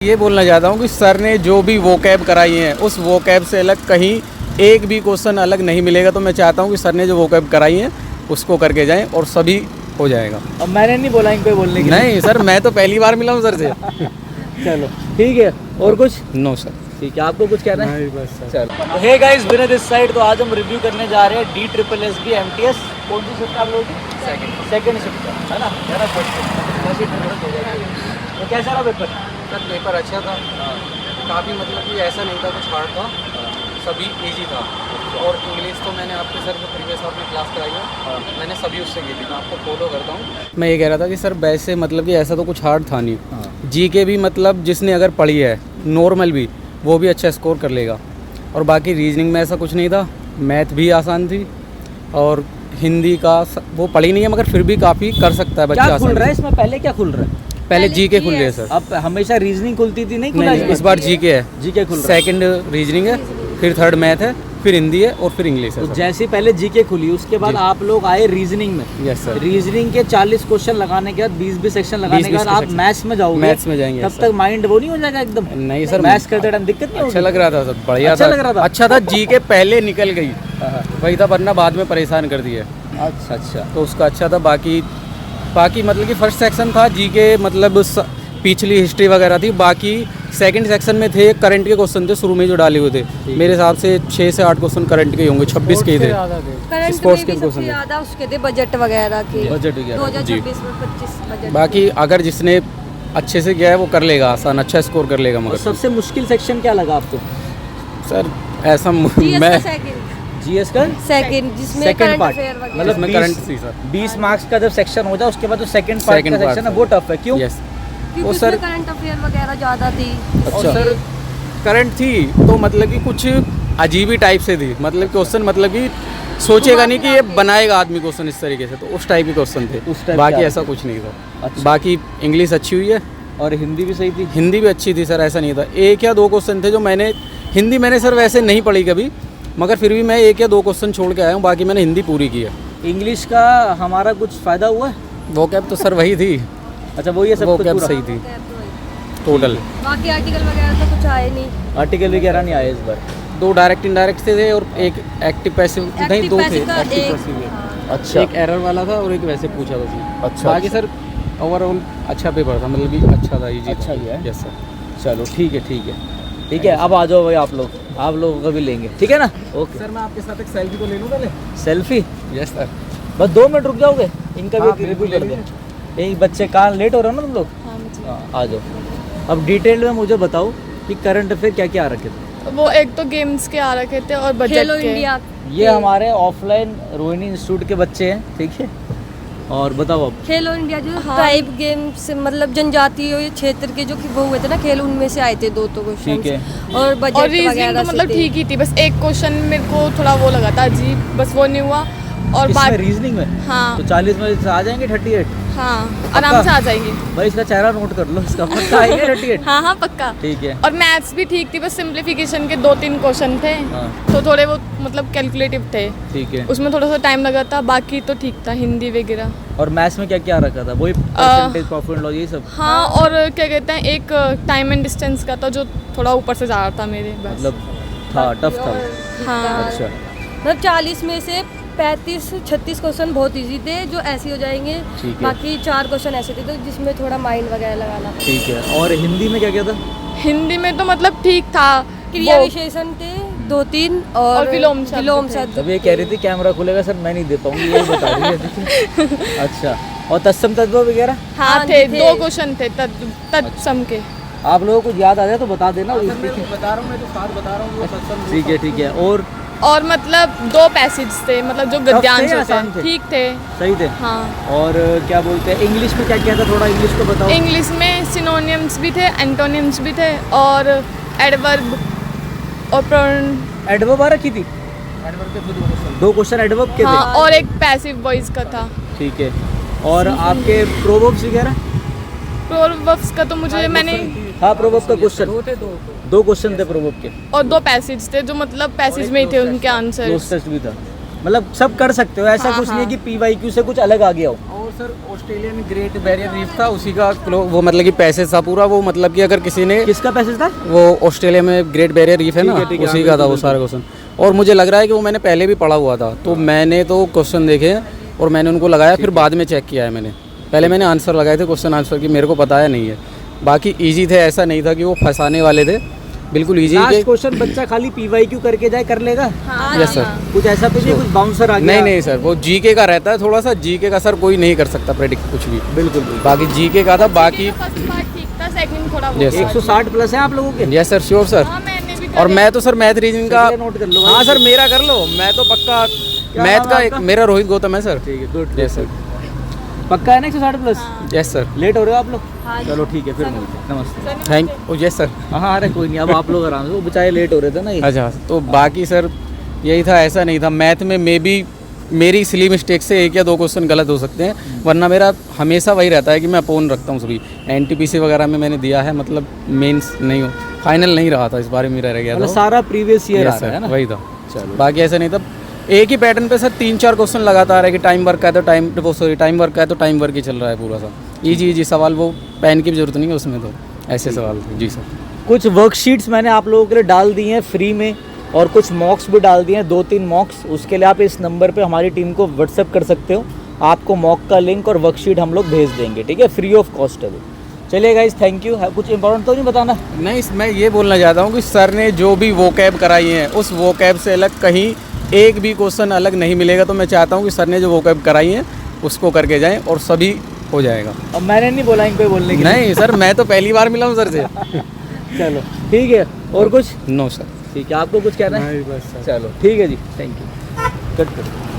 ये बोलना चाहता हूँ कि सर ने जो भी वोकैब कराई है उस वोकैब से अलग कहीं एक भी क्वेश्चन अलग नहीं मिलेगा। तो मैं चाहता हूँ कि सर ने जो वोकैब कराई है उसको करके जाएं और सभी हो जाएगा। अब मैंने नहीं बोला इनको बोलने के लिए। नहीं सर, मैं तो पहली बार मिला हूँ सर से। चलो ठीक है, और कुछ? No sir. ठीक है, आपको कुछ कहना है? नहीं बस सर। चलो, hey guys, winner this side. तो आज हम रिव्यू करने जा रहे हैं DSSB MTS। कौन सी शिफ्ट आप लोगों की? सेकंड शिफ्ट है ना? तो कैसा रहा पेपर? सर पेपर अच्छा था, काफ़ी मतलब कि ऐसा नहीं था कुछ हार्ड था, सभी इजी था। और इंग्लिश तो मैंने आपके सर को प्रीवियस आपने क्लास कराई है, मैंने सभी उससे की थी, मैं आपको फॉलो करता हूँ। मैं ये कह रहा था कि सर वैसे मतलब कि ऐसा तो कुछ हार्ड था नहीं। जीके भी मतलब जिसने अगर पढ़ी है नॉर्मल भी वो भी अच्छा स्कोर कर लेगा। और बाकी रीजनिंग में ऐसा कुछ नहीं था, मैथ भी आसान थी और हिंदी का वो पढ़ी नहीं है मगर फिर भी काफ़ी कर सकता है बच्चा। क्या खुल रहा है इसमें? पहले क्या खुल रहा है? पहले जीके खुल रही है सर। अब हमेशा रीजनिंग खुलती थी, नहीं खुला? नहीं, इस बार जीके है। जीके खुल रहा है। सेकंड रीजनिंग है, फिर थर्ड मैथ है, फिर हिंदी है और फिर इंग्लिश है। तो जैसे पहले जीके खुली उसके बाद आप लोग आए रीजनिंग में। Yes sir. रीजनिंग के 40 क्वेश्चन लगाने के बाद 20 सेक्शन लगाने के बाद आप मैथ्स में जाओगे। मैथ्स में जाएंगे तब तक माइंड वो नहीं हो जाएगा एकदम? नहीं सर, मैथ्स करते टाइम दिक्कत नहीं होगी? अच्छा लग रहा था सर, बढ़िया अच्छा था। लग रहा था? अच्छा था, जीके पहले निकल गई वही था, वरना बाद में परेशान कर दिया। अच्छा। तो उसका अच्छा था। बाकी मतलब कि फर्स्ट सेक्शन था जीके, मतलब पिछली हिस्ट्री वगैरह थी। बाकी सेकंड सेक्शन में थे करंट के क्वेश्चन थे शुरू में जो डाले हुए थे। मेरे हिसाब से 6 से 8 क्वेश्चन करंट के होंगे, 26 के ही थे। स्पोर्ट्स के क्वेश्चन ज़्यादा उसके थे, बजट वगैरह के। बजट वगैरह 2026 में 25 बजट। बाकी अगर जिसने अच्छे से किया है वो कर लेगा, आसान अच्छा स्कोर कर लेगा। मगर सबसे मुश्किल सेक्शन क्या लगा आपको? सर ऐसा GS मैं का सेकंड जीएस का जिसमें सेकंड करंट पार्ट, अफेयर वगैरह। मतलब इसमें करंट थी सर। 20 मार्क्स का जब सेक्शन हो जाए उसके बाद जो सेकंड पार्ट का सेक्शन है वो टफ है। क्यों? यस। क्योंकि वो सर उसमें करंट अफेयर वगैरह ज़्यादा थी। और सर करंट थी तो मतलब कि कुछ अजीब ही टाइप से थी, मतलब क्वेश्चन मतलब कि सोचेगा नहीं कि ये बनाएगा आदमी क्वेश्चन इस तरीके से, तो उस टाइप के क्वेश्चन थे। उस टाइप बाकी के ऐसा कुछ नहीं था। अच्छा। बाकी इंग्लिश अच्छी हुई है और हिंदी भी सही थी? हिंदी भी अच्छी थी सर, ऐसा नहीं था। 1 या 2 क्वेश्चन थे जो हिंदी मैंने सर वैसे नहीं पढ़ी कभी, मगर फिर भी मैं 1 या 2 क्वेश्चन छोड़ के आया हूँ, बाकी मैंने हिंदी पूरी की है। इंग्लिश का हमारा कुछ फ़ायदा हुआ है? वोकैब तो सर वही थी। अच्छा, वो ये सब कुछ वोकैब पूरा? सही थी टोटल। बाकी आर्टिकल वगैरह तो कुछ आए नहीं। आर्टिकल वगैरह नहीं आए इस बार? 2 डायरेक्ट इनडायरेक्ट थे और एक एक्टिव पैसिव, नहीं 2 थे। पैसिव का एक्टिव एक। पैसिव है। अच्छा। एक एरर वाला था और एक वैसे पूछा था उसने। अच्छा, बाकी सर ओवरऑल अच्छा पेपर था, मतलब कि अच्छा था, इजी अच्छा ही है। Yes sir. चलो ठीक है। अब आ जाओ भाई, आप लोग का भी लेंगे, ठीक है ना? ओके सर मैं आपके साथ एक सेल्फी तो ले लूँ पहले? सेल्फी? Yes sir. बस 2 मिनट रुक जाओगे? इनका हाँ, भी रिव्यू बिल्कुल कर ले दो। यही बच्चे कहाँ लेट हो रहे हो ना तुम लोग? आ जाओ। अब डिटेल में मुझे बताओ कि करंट अफेयर क्या क्या आ रखे थे? वो एक तो गेम्स के आ रखे थे और बजट खेलो के। इंडिया। ये हमारे ऑफलाइन रोहिणी इंस्टीट्यूट के बच्चे हैं, ठीक है? और बताओ अब। खेलो इंडिया जो ट्राइब गेम से मतलब जनजातीय क्षेत्र के जो कि वो हुए थे ना खेल, उनमें से आए थे 2 तो क्वेश्चन। ठीक है। और बजट और रीजनिंग वगैरह तो से मतलब थे। ठीक ही थी, बस एक क्वेश्चन मेरे को थोड़ा वो लगा था अजीब, बस वो नहीं हुआ। और इसमें बाकी रीजनिंग में हाँ तो 40 में से आ जाएंगे 38? हाँ आराम से आ जाएंगे। भाई इसका चेहरा नोट कर लो, इसका पक्का आएंगे 38? हाँ पक्का। ठीक है। और मैथ्स भी ठीक थी, बस सिंप्लीफिकेशन के 2-3 क्वेश्चन थे। हाँ। तो थोड़े वो मतलब कैलकुलेटिव थे, ठीक है। उसमें थोड़ा सा टाइम लगा था, बाकी तो ठीक था। हिंदी वगैरह और मैथ्स में क्या क्या रखा था? वही परसेंटेज, प्रॉफिट एंड लॉस, यही सब? हाँ। और क्या कहते हैं, एक टाइम एंड डिस्टेंस का था जो थोड़ा ऊपर से जा रहा था मेरे, बस। मतलब था, टफ था? हाँ। अच्छा। मतलब 40 में से 35-36 क्वेश्चन बहुत इजी थे जो ऐसे हो जाएंगे। ठीक है। बाकी 4 क्वेश्चन ऐसे थे तो जिसमें थोड़ा माइंड वगैरह लगाना। ठीक है। और हिंदी में क्या क्या था? हिंदी में तो मतलब ठीक था, क्रिया वो- विशेषण थे 2-3 और विलोम शब्द थे। शब्द। तब ये कह रही थी कैमरा खुलेगा सर, मैं नहीं दे पाऊंगी, यही बता रही है। अच्छा। और तत्सम तद्भव वगैरह हाँ हाँ, थे, थे। 2 क्वेश्चन थे तत्सम के। आप लोगों को याद आ जाए तो बता देना। बता रहा हूँ, मैं तो साथ बता रहा हूँ। ठीक है। और मतलब 2 पैसेज थे, मतलब जो गद्यांश थे, होते आसान हैं, थे? ठीक थे। सही थे? हाँ। और क्या बोलते हैं इंग्लिश में क्या क्या था? थोड़ा इंग्लिश को बताओ। इंग्लिश में सिनोनिम्स भी थे, एंटोनिम्स भी थे और एडवर्ब और एडवर्ब आ रखी थी? 2 क्वेश्चन एडवर्ब के हाँ, थे? और एक पैसिव वॉइस का था। ठीक है। और आपके प्रोवर्ब्स वगैरह? प्रोवर्ब्स का तो मुझे मैंने हाँ, प्रोवर्ब का क्वेश्चन 2 क्वेश्चन थे प्रोवर्ब के, और 2 पैसेज थे जो मतलब पैसेज में ही थे उनके आंसर। क्लोज टेस्ट भी था। मतलब सब कर सकते हो, ऐसा हाँ, कुछ नहीं है हाँ। कि PYQ से कुछ अलग आ गया हो। वो sir Australian great barrier reef था, उसी का वो मतलब कि पैसेज था पूरा, वो मतलब कि अगर किसी ने किसका पैसेज था? वो ऑस्ट्रेलिया में ग्रेट बैरियर रीफ है ना, ठीक है, उसी का था वो सारा क्वेश्चन। और मुझे लग रहा है कि वो मैंने पहले भी पढ़ा हुआ था, तो मैंने तो क्वेश्चन देखे और मैंने उनको लगाया, फिर बाद में चेक किया है मैंने। पहले मैंने आंसर लगाए थे, क्वेश्चन आंसर की, मेरे को पता है नहीं है। बाकी इजी थे, ऐसा नहीं था कि वो फंसाने वाले थे, बिल्कुल इजी लास्ट थे। क्वेश्चन बच्चा खाली PYQ करके जाए कर लेगा? Yes sir. कुछ ऐसा तो नहीं कुछ बाउंसर आ गया? नहीं नहीं सर, वो जीके का रहता है थोड़ा सा, जीके का सर कोई नहीं कर सकता प्रेडिक्ट कुछ भी। बिल्कुल बाकी जीके का था, बाकी फर्स्ट पार्ट ठीक था, सेकंड थोड़ा Yes, sir. 160 प्लस है आप लोगों के? Yes sir, sure sir. हाँ मैंने भी और मैं तो सर मैथ रीजनिंग का, नोट कर लो भाई। हाँ सर मेरा कर लो, मैं तो पक्का क्या मैथ नाम का है एक आपका? मेरा रोहित गौतम है सर। ठीक है, गुड। Yes sir. पक्का है ना 160 प्लस? Yes sir. लेट हो रहे हो आप लोग? हाँ। चलो ठीक है, फिर मिलते हैं। नमस्ते। Thank yes sir. हाँ अरे कोई नहीं, अब आप लोग आराम से, वो बेचारे लेट हो रहे थे ना ये। अच्छा, तो बाकी सर यही था, ऐसा नहीं था। मैथ में मे बी मेरी सिली मिस्टेक से 1 या 2 क्वेश्चन गलत हो सकते हैं, वरना मेरा हमेशा वही रहता है कि मैं अपोन रखता हूँ सभी। NTPC वगैरह में मैंने दिया है, मतलब मेंस नहीं हो, फाइनल नहीं रहा था, इस बार मेरा रह गया मतलब था। सारा प्रीवियस ईयर आ Yes, रहा है sir, ना? वही था। चलो बाकी ऐसा नहीं था, एक ही पैटर्न पे सर 3-4 क्वेश्चन लगातार है कि टाइम वर्क का है तो टाइम वर्क का है तो टाइम वर्क ही चल रहा है पूरा सा। इजी सवाल, वो पेन की भी जरूरत नहीं है उसमें, तो ऐसे सवाल थे। जी सर। कुछ वर्कशीट्स मैंने आप लोगों के लिए डाल दी हैं फ्री में, और कुछ मॉक्स भी डाल दिए हैं, 2-3 मॉक्स। उसके लिए आप इस नंबर पे हमारी टीम को व्हाट्सएप कर सकते हो, आपको मॉक का लिंक और वर्कशीट हम लोग भेज देंगे, ठीक है? फ्री ऑफ कॉस्ट है वो। चलिए गाइस, थैंक यू। कुछ इंपॉर्टेंट तो नहीं बताना? नहीं, मैं ये बोलना चाहता हूँ कि सर ने जो भी वोकैब कराई है, उस वोकैब से अलग कहीं एक भी क्वेश्चन अलग नहीं मिलेगा। तो मैं चाहता हूँ कि सर ने जो वोकैब कराई है उसको करके जाएं और सभी हो जाएगा। अब मैंने नहीं बोला इनको बोलने के लिए। नहीं सर, मैं तो पहली बार मिला हूँ सर से। चलो ठीक है, और कुछ? No sir. ठीक है, आपको कुछ कहना है? नहीं बस सर। चलो ठीक है जी, थैंक यू। कट करो।